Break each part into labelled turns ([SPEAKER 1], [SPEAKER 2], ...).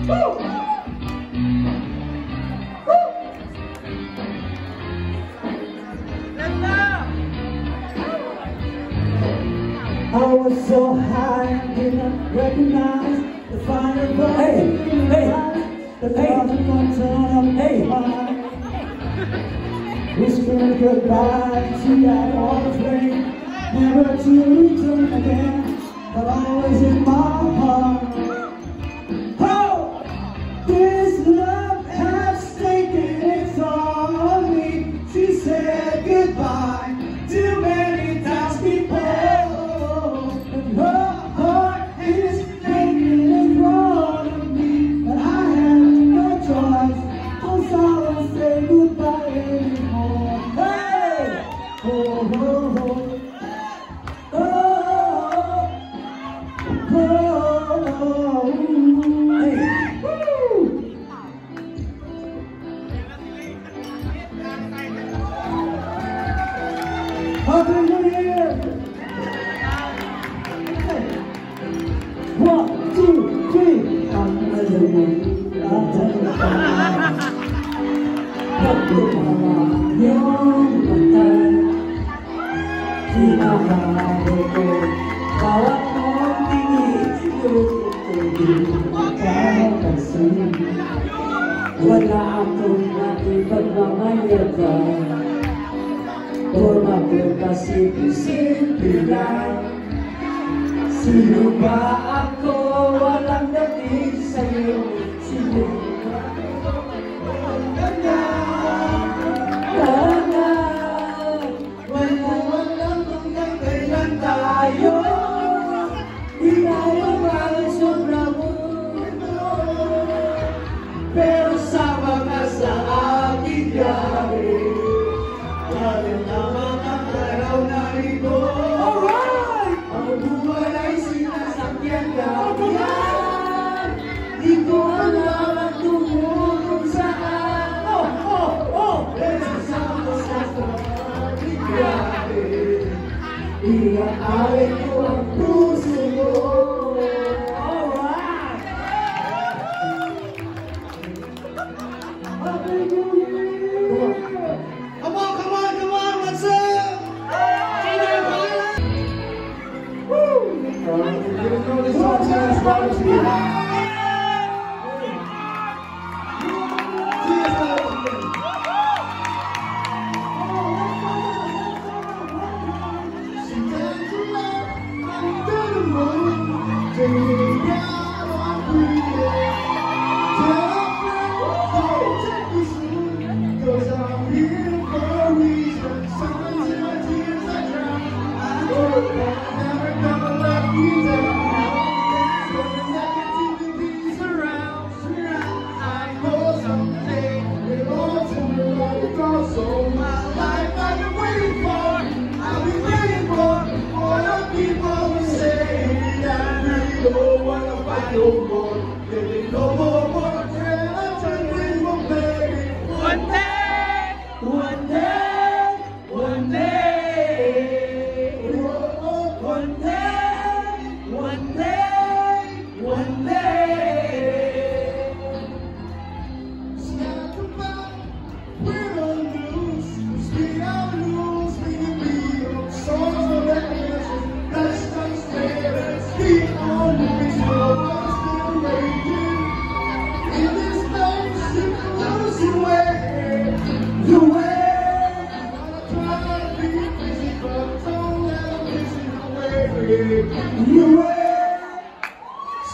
[SPEAKER 1] I was so high I didn't recognize the fire burning in your eyes. The father one turn up the fire. Whispering goodbye to that old flame, never to return again, but always in my heart. Oh, this love has taken its all on me. She said goodbye too many times before. Happy New Year! 1, 2, 3. Ang alam at paglumalang yung patay. Hinahalo ko bawat mong tingin, hindi makapansin. Wala akong naibang mga yaban, pumapunta simple lang. Sino ba ako? Walang dating sa'yo. Sino ba ako? Walang ganyan. Walang hanggang kailan tayo. Di tayo parang sobra mundo, pero sama ka sa aking biyahe. Alin naman ang araw na ito. Ang buhay ay sinasakyan ganyan. Di ko alam ang tungo kung saan. Pero sama sa aking biyahe. Iaawit ko ang puso mo. Happy New Year! Come on, what's up? Woo! You know this song is brought to you.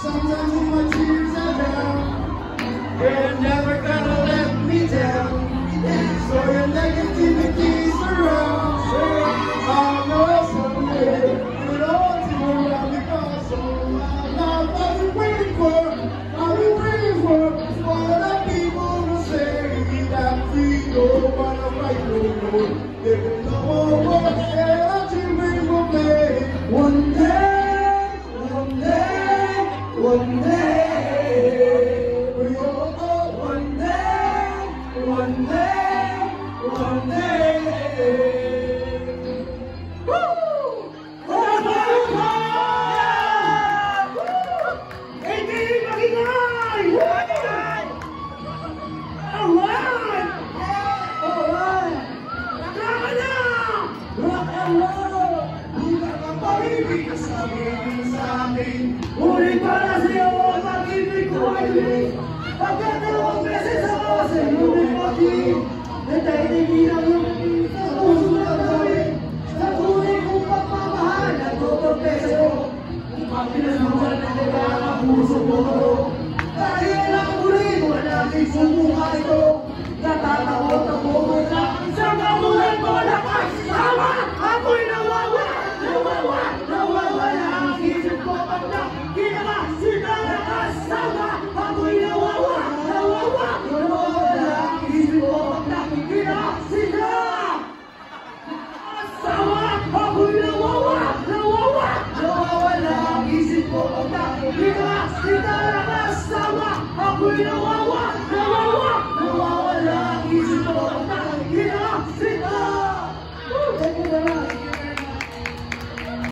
[SPEAKER 1] Sometimes when my tears are down, you're never gonna let me down. So your negativity's around. I know someday it'll all turn around, because all my life I've been waiting for what the people will say. That we don't wanna fight no more. There will no more wars, and our children will play. One day. ibig sabihin sa akin. Ngunit para sa'yo ang pag-ibig ko ay ulit. Pagkat dalawang beses ako sa iyong nagpagin, natahimik ang iyong sa puso ng gawin. Sa tunay kong pagmamahal, nagpapagpeso. Kung pinasukan ng diba ang puso ko ito. Dahil ang muli, wala aking sumuka ito. Natatakot ang bumot na sa kamulan mo lakas. Sama, ako'y nawawala ang isip ko pag nakikita sila lakas. Sama, ako'y nawawala ang isip ko pag nakikita sila. Sama, ako'y nawawala ang isip ko pag nakikita sila lakas. Sama, ako'y nawawala